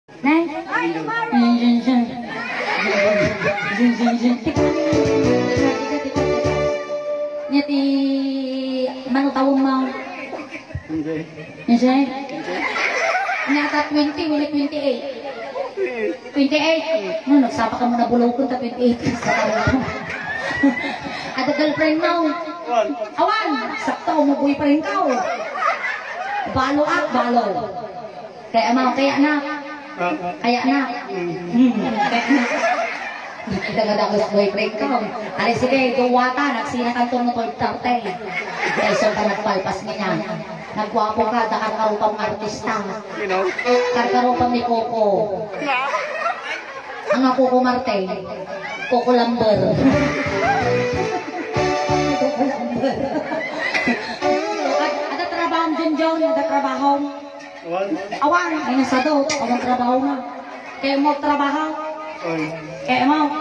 Nay, nyati manutawang mau. Hindi. Yes, nyata 20, ulit 28. 28. No, nagsapa ka muna bulokon ta 28. Ada girlfriend mo. Awan, sakto mo boyfriend ka. Balo at balo. Kaya na. Kaya na. Kaya na. Dagadagos boyfriend ka. Ali sige, duwata, nagsinakanton mo 12:30. Kaya so ka nagpalpas niya. Nagwapo ka, dakarkarupang artista. Karkarupang ni Coco. Ang ako kumarte. Coco Lamber. Coco Lamber. Ada trabaho dyan, ada trabaho. Awan, may nasado. Awan trabaho nga. Kaya mo trabaho. Kaya mo.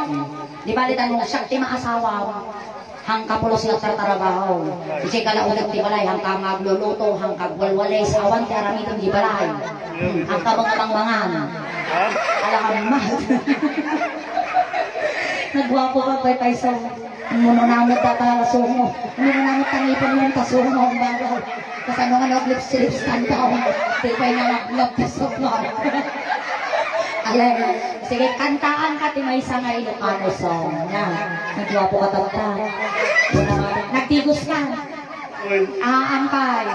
Di ba litan mo, siya ti maasawa. Hang kapulos na trabaho. Kasi kalaudag di balay, hang kamagluluto, hang kagwalwalay sa awan, kaya ramitan di balay. Hang kabang-abang-bangan. Alakamad. Nagwapo ka kay Tayso. Muna namit tatasumo. Muna namit tangipan yung tasumo. Kasi ano nga nag-lips-lips kantaw. Di pa yung nag-lips-lips alay, sige, kantaan ka timay sa nga Ilocano song. Yan, nagwapo ka tata. Nagdigos ka. Aangkay.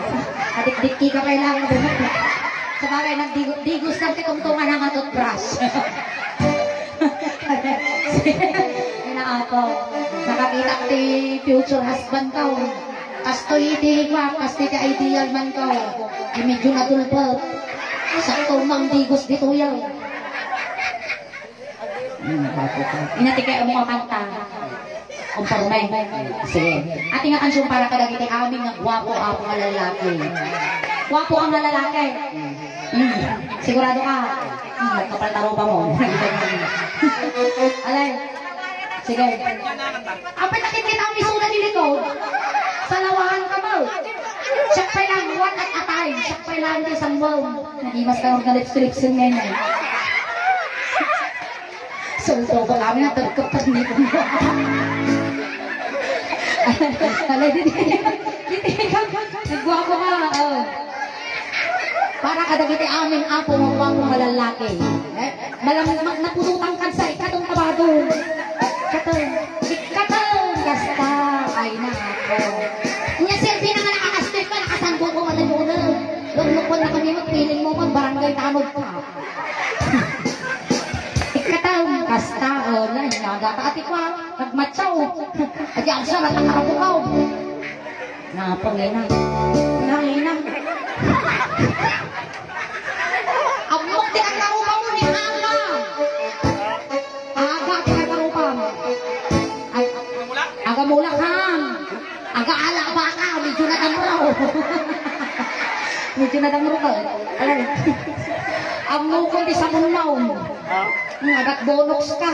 Adik-dikki ka kailangan. Sa bagay, nagdigos lang kitungtungan ng atot brush. Inaato. Nakakita ti future husband ka. Kastoy itigwak, kastoy ka ideal man ka. Medyo natulpot. Sa tumang digos dito yan. Inati kayo mga kanta. Kumporme. Sige. Ating nga kansyon para kadagiti aming nga guwapo ako nga lalaki. Guwapo ang lalaki. Sigurado ka. Nagkapaltaro pa mo. Alay. Sige. Apit natin kita ang misuda nilikod. Salawahan ka mo. Sakpay lang, one at a time. Sakpay lang di isang wow. Nagimas ka ng lips-lips yung ngayon. So ba kami na terkepet ni pun. Kalau di gua ko nga. Para kada kiti amin ako magwapo nga lalaki. Malamang napusutan kan sa ikatong kabado. Ikatong kasta ay na ako. Nya selfie na nga nakakastep ka nakasanbo ko malayuna. Lumlukon na kami magpiling mo magbarangay tanod ka. Ikatang kasta na nagata ati kwa nagmatsaw ayan siya natarabukaw napangina nangina amok di ang karupaw ni aga di ang karupaw aga mulakan aga ala baka medyo natamraw medyo natamraw ka alay amok di sa munaw agak bonus ka.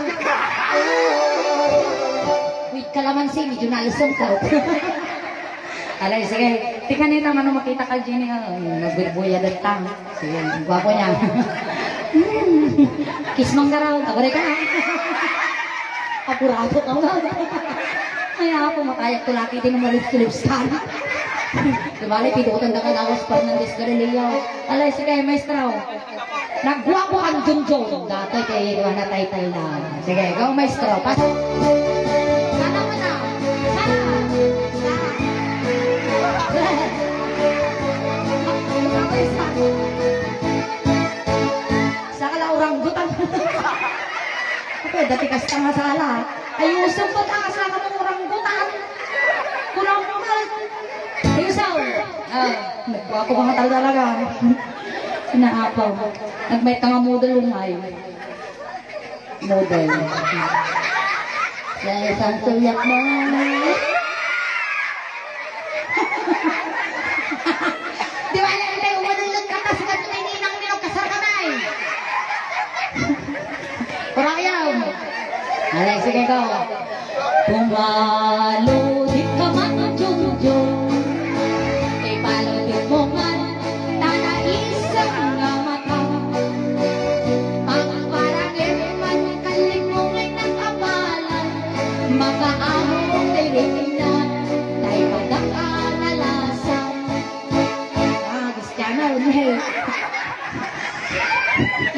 Wait kalamansi, medyo nalisong ka. Alay, sige. Tika nito, ano makita ka dyan niya. Nagbuya datang. Sige, gwapo niya. Kiss mang garaw. Abare ka. Apurado ka nga. Ay ako, matayak tulaki din ng malips-lips ka. Dibali, pidutan na ka dawas Fernandez Galileo. Alay, sige, maestro. Nagwapo ang Junjong. Dati kay Iwana Taytay na. Sige, go maestro. Pasok. Sana mo na. Sana. Sa kala oranggutan. Ako, dati kasta nga sala. Ayusap ko ta sa ka ng oranggutan. Kurang mo ka. Ayusaw. Nagwapo ka nga talaga. Sinaapaw. Nagmay ka nga model umay. Model. Sa isang tuyak mo. Di ba alam tayo, madulog ka tas ka ito may ninang minong kasar ka na eh. Parayaw. Alay, sige ko. Pumalo di ka man ang Junjong. Kay palapit mo man. Tana isang nga mata.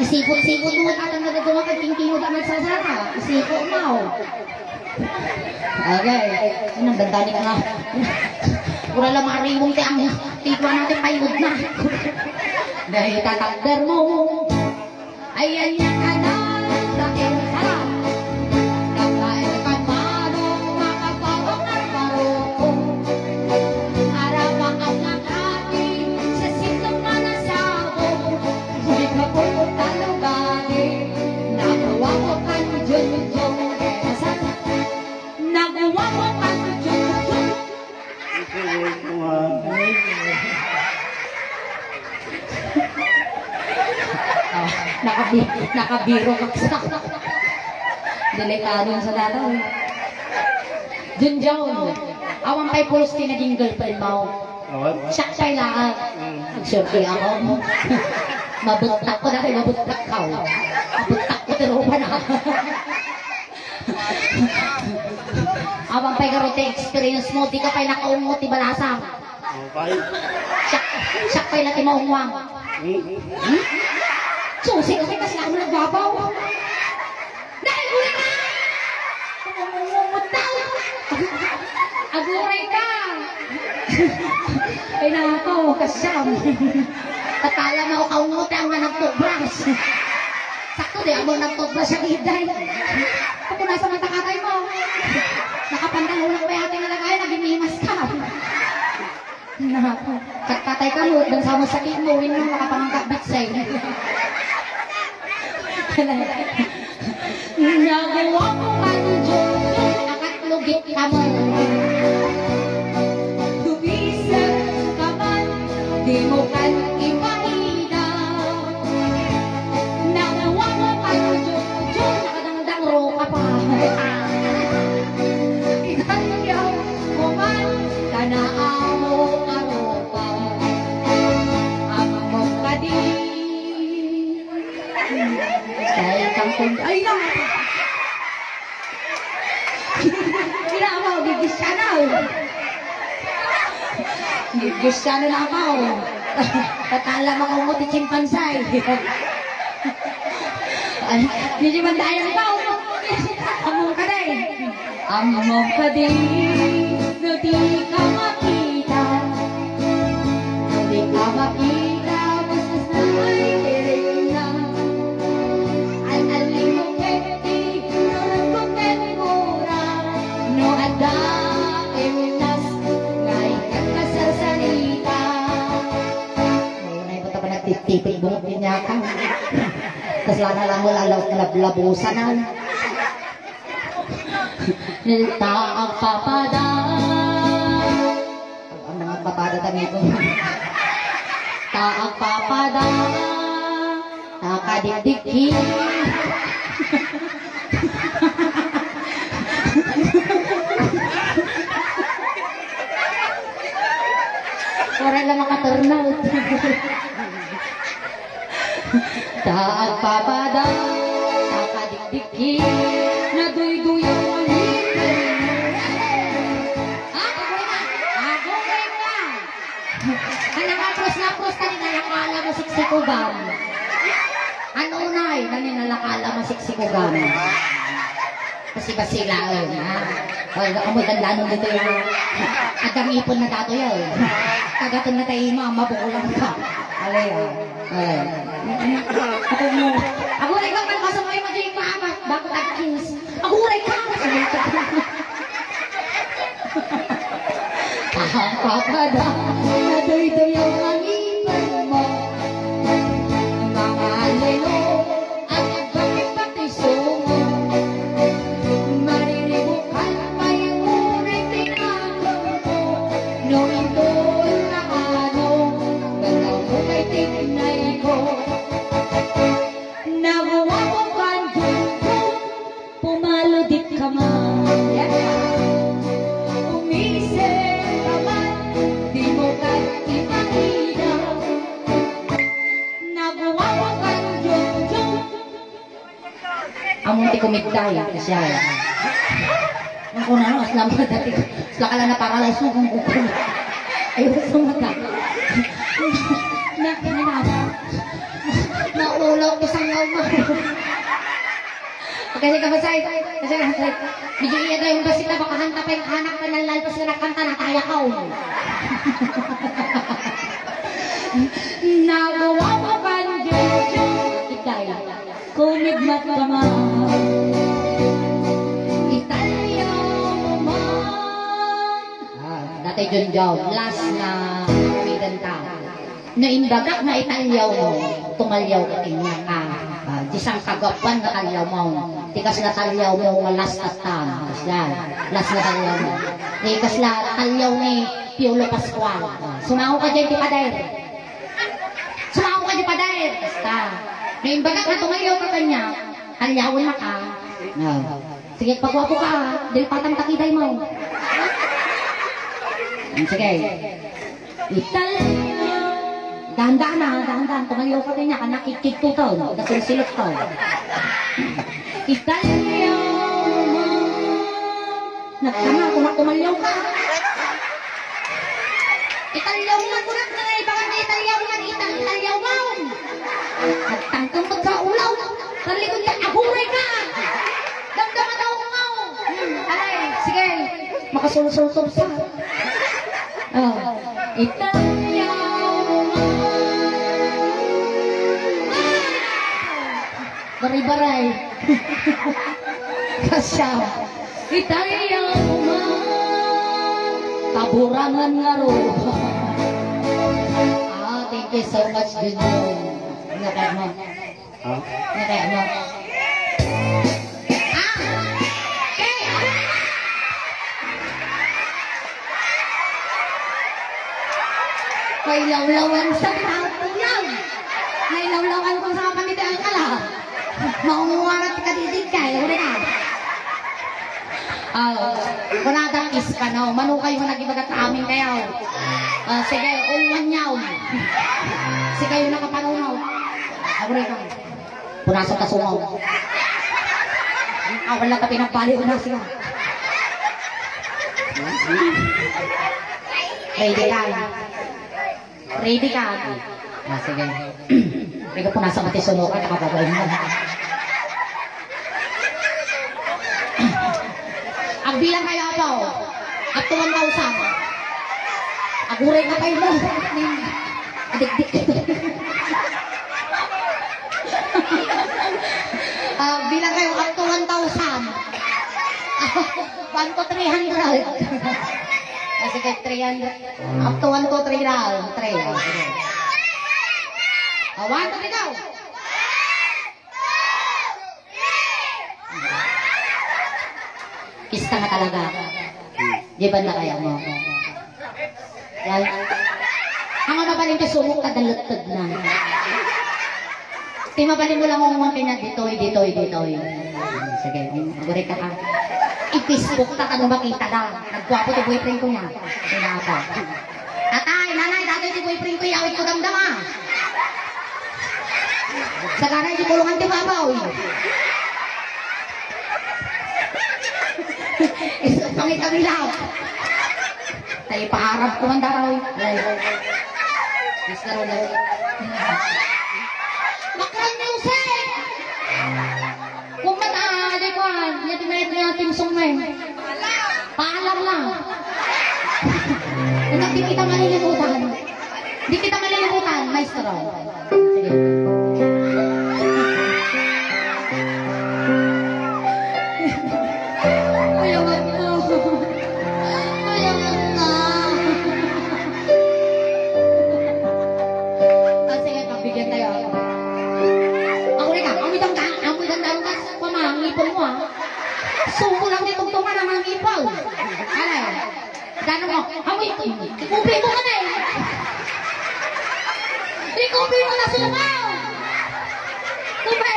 Isipot-sipot mo tatang nagagawa kay king-king na nagsasara. Isipot mo. Okay. Anong dandanik na? Pura lang mariwong ti ang titwa natin payod na. Dahil tatagder mo. Ayan yan anak. Dahil sarap. Dahil kanmanong makapawang ng marong. Arawang ang nakatin sa sitong manasabong. Hindi ka po talugani. Nagawa ko kan Junjun. Nagawa ko kan Junjun. Nakabiro ka sa delikado sa dadaw. Junjun, awang kay pulos naging girlfriend mo. Siya kailangan. Nag-survey ako. Mabutak ko na kayo, mabutak ka. Mabutak ko, pero pa na. Awang kay karote experience mo, di ka pa'y nakaungot, di balasang. Siya kay natin maungwang. Susi kasi kasi ako nagbabaw. Dahil huli ka! Kumungungot daw! Aguray ka! Ay nako, kasyam. Tatala na ako kaungot ang nagtubras. Sakto di ako nagtubras sa giday. Pupunasan ang takatay mo. Nakapantalunang may ating nalagay, nagimimas ka. Nako, kakatay ka mo, dan sama sakit mo, win mo makapangangkat bitsay. Nagawa ko man Junjun, nakatlugit ka mo. Tubisan ka man, di mo kan ipahina. Nagawa ko man Junjun, nakadangdang ro ka pa. Itanyaw ko man, kanaan mo aro pa. Ang mo ka di. Dahil kang kung... Ay na! Ginawa, gigis ka na! Gigis ka na lang ako! Tatala makungot yung chimpansay! Hindi man tayo ito! Among ka din! Among ka din! Na di ka makita! Na di ka makita! Basas na ay tiring na! Tipik bungok niya ka. Tapos lana lang mo lalabusan na. Taang papada. Ang mga papada tanito. Taang papada. Nakadikdiki. Orang lang makaternal. Taang papada, nakadikdiki, naduy-duyang manipin. Agungay ka! Ang nakapros ka rin nalakala mo siksikugan. Ano unay, naninalakala mo siksikugan. Kasi ba sila, ha? Ako dandanon dito yung agamipon na dato yan. Kagaton na tayo mabukulang ka. Alay. Ako rin ka, malbasa mo yung madayang maamat. Bakit agkins? Ako rin ka! Kapada, nadoy-doy ang mangipan mo. Mga lelo, at bakit-batiso mo. Mariribukan pa yung unay tinanong mo. Noong doon na ano, galaw mo kay tinay ko. Nagawa ko kan Junjun, pumaludit ka man. Umisip ka man, di mo kan ipakita. Nagawa ko kan Junjun. Among ti kumigday, kasi ay. Ang kuna no, aslam ka dati. Asla ka lang na paralyze mo kung bukol. Ayaw sumata. Naulog ulo ko isang ngaw mo. Kasi kabasay, medyo iya na yung basita, baka hanta pa yung anak ka ng lalpas na nakanta na kaya ka. Nagawa mo ka ng Jojo, ikay, kumigmat ka man. Italya mo man. Dati Jojo, last na midanta. Naimbagak na italyaw mo, tumalyaw ka kanya ka. Disang kagapan na talyaw mo. Tikas na talyaw mo, malas at tan. Las na talyaw mo. Tikas na talyaw ni Piolo Pascual. Sumaho ka dyan, di pader. Sumaho ka dyan, pader. Basta. Naimbagak na tumalyaw ka kanya, talyawin na ka. Sige, pagwapo ka, dahil patang takiday mo. Sige. Italyaw. Dahan-dahan, tumalyaw ka kanya, nakikig to tao, nasulsilot tao. Italyaw mo. Nagtama, kung tumalyaw ka. Italyaw mo lang, kunak na baka na italyaw lang, italyaw mo. Nagtangkang magkaulaw, talikod ka, aburay ka. Damdama daw mo. Alay, sige, makasulsul-sul siya. Italyaw. Baray-baray. Kasya. Italyaw man. Taburangan nga ro. Thank you so much, Junior. Nakaya mo. Nakaya mo. May lawlawan sa patulang. May lawlawan kung sa kapanitaan ka lang. Maunguwarat ka didig ka, yun na. Kunadang is ka, no? Manu kayo nagibagat na amin kayo. Sige, uwan niyaw. Sige kayo nakapanunaw. Aguray ka. Punasok ka sungaw. Wala ka pinagpali ko na siya. Ready ka. Ready ka. Sige. Sige po nasa matisunukan, nakabagayin mo. Ang bilang kayo po, at 1,000. Aguray ka kayo mo. Adik-dik. Bilang kayo up to 1,000. 1 to 300. Sige, 300. Up to 1 to 3 round. 3. 1, 2, 3, go! Pista na talaga. Di ba na kaya mo? Yan. Ang ano ba rin kasumok ka dalutod na. Timabalin mo lang kung kanya ditoy. Sige, guri ka ka. I-Facebook ta ka makita na. Nagwapo ti boyfriend ko niya. Sinapa. Tatay, nanay, dati ti boyfriend ko yawit ko damdama. Sekarang di kulungan ti babaw. Isang pangit-amilaw. Tayo paharap ko man daraw. Gusto rin lang. Makrang music! Kung mataali ko, niya tinayit na yung timsong mo eh. Paalam lang. Kung di kita malilimutan. Di kita malilimutan, maestro. Sige. Suko lang ni tungtungan ang mga ipaw. Alay. Gano'n mo? Amoy, ikupi mo ka na eh. Ikupi mo na sumaw. Kupi.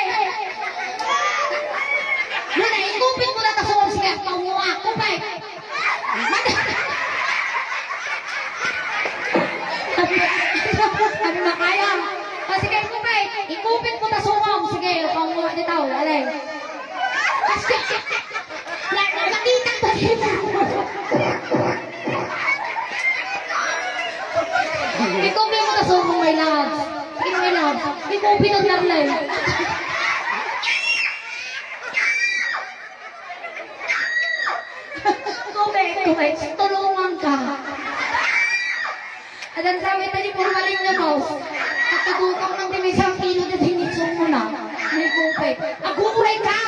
Nuna, ikupi mo na ta sumaw siya. Paunguha. Kupi. Ano na kaya? Sige, kupi. Ikupit mo na sumaw. Sige, paunguha nito. Alay. Nakita ba dito? Ikaw mo na sumong my love. Sige my love. alam. Di ko pinagdarlay. Kumay, tulungan ka. At ang sabi tadi formalin niya mo. At tagukang ng dimisang kilo na dinitsong mo na. May kupay. Aguray ka!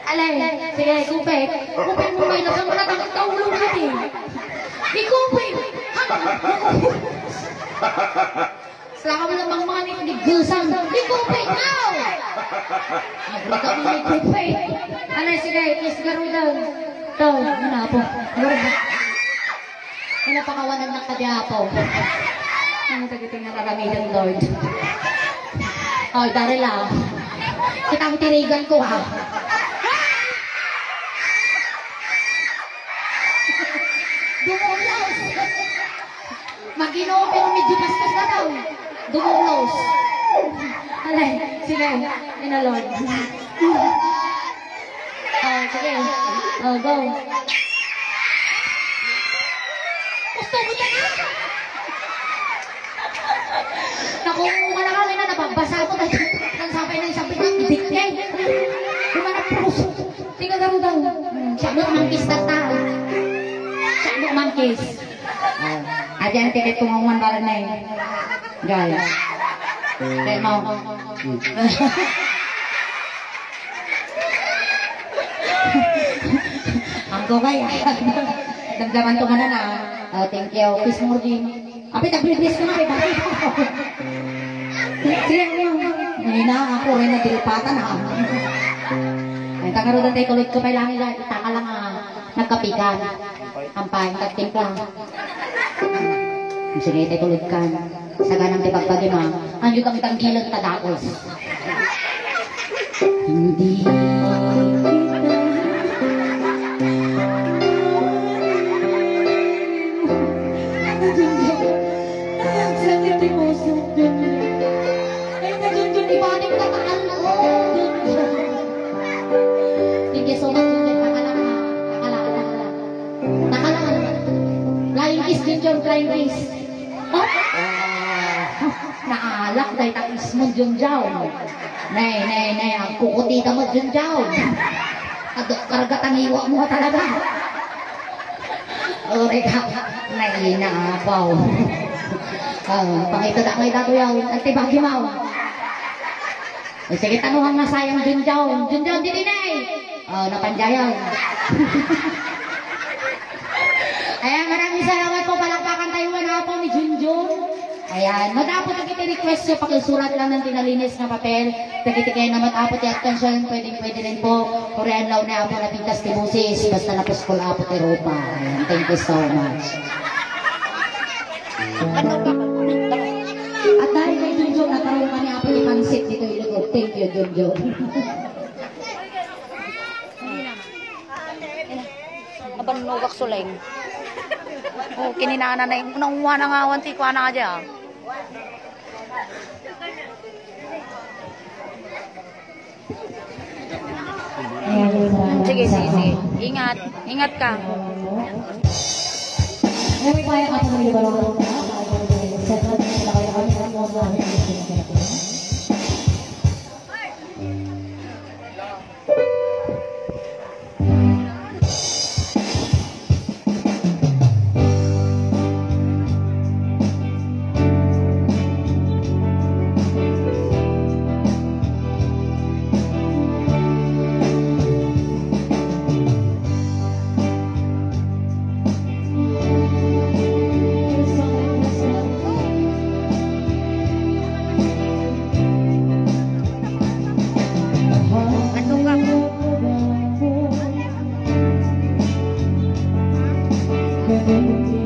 Alay, sige, kupay. Kupay mo may lasang malatang kaulong natin. Di kupay! Selama mo namang mga nigusang. Di kupay, no! Agro ka mo may kupay. Alay, sige, kiss garudaw. Ito, ano po? Ano pakawanan ng kadyapo? Ano tagiting na karamihan, Lord? Oy, Darela. Kitang tirigan ko, ha? Dumulaos. Mag-inoon, pero medyo pastas na daw. Dumulaos. Alay, sige. Ina, Lord. Oh, sige. Oh, go. Gusto mo yan, ha? Naku, wala ka na, nababasa ko. Nang sabay na isang pinag-dikay. Kumanap puso. Tingnan garo daw. Siya mo mangkis na tao. Siya mo mangkis. Ayan, tiket tungungan para na eh. Guys. Kaya mo. Angko kaya. Damdaman to ka na. Oh, thank you. Kiss mo din. Apit, nag-release ko na kay bakit ako. Sige mo. Ngayon na, ako rin nadilipatan ha. Ay, tagaroon tayo tuloy ko. Kailangan nila, itaka lang nagkapikan. Ampay, nagtimpla. Sige, tayo tuloy ka. Saganang tipagbagi ma. Anyo kami tanggilang tadakos. Hindi flying kiss. Oh? Naalak dahil takis mo dyan dyan. Nay, ang kukutita mo dyan dyan. Karagatang iwa mo talaga. Ore ka, nainaapaw. Pangito na kayo dato yan, antibagi mo. Sige, tanuhang nasayang dyan dyan. Dyan dyan, dininay. Napanjayan. Ayan, maraming salamat po. Palakpakan tayo na po ni Junjun. Ayan, matapos na kita request nyo, pakisurat lang ng tinalinis na papel. Tagitikay na matapos yung atensyon, pwede rin po. Korean law na po na pintas tibusis, basta napos ko lang po Europa. Ayan, thank you so much. At dahil kay Junjun, nakaroon kami apo ni Pansit dito ilugod. Thank you, Junjun. Aban nugak suleng. Oh, kininana na yung unang na nga awan si Kuana aja. Sige. Ingat ka. Thank you.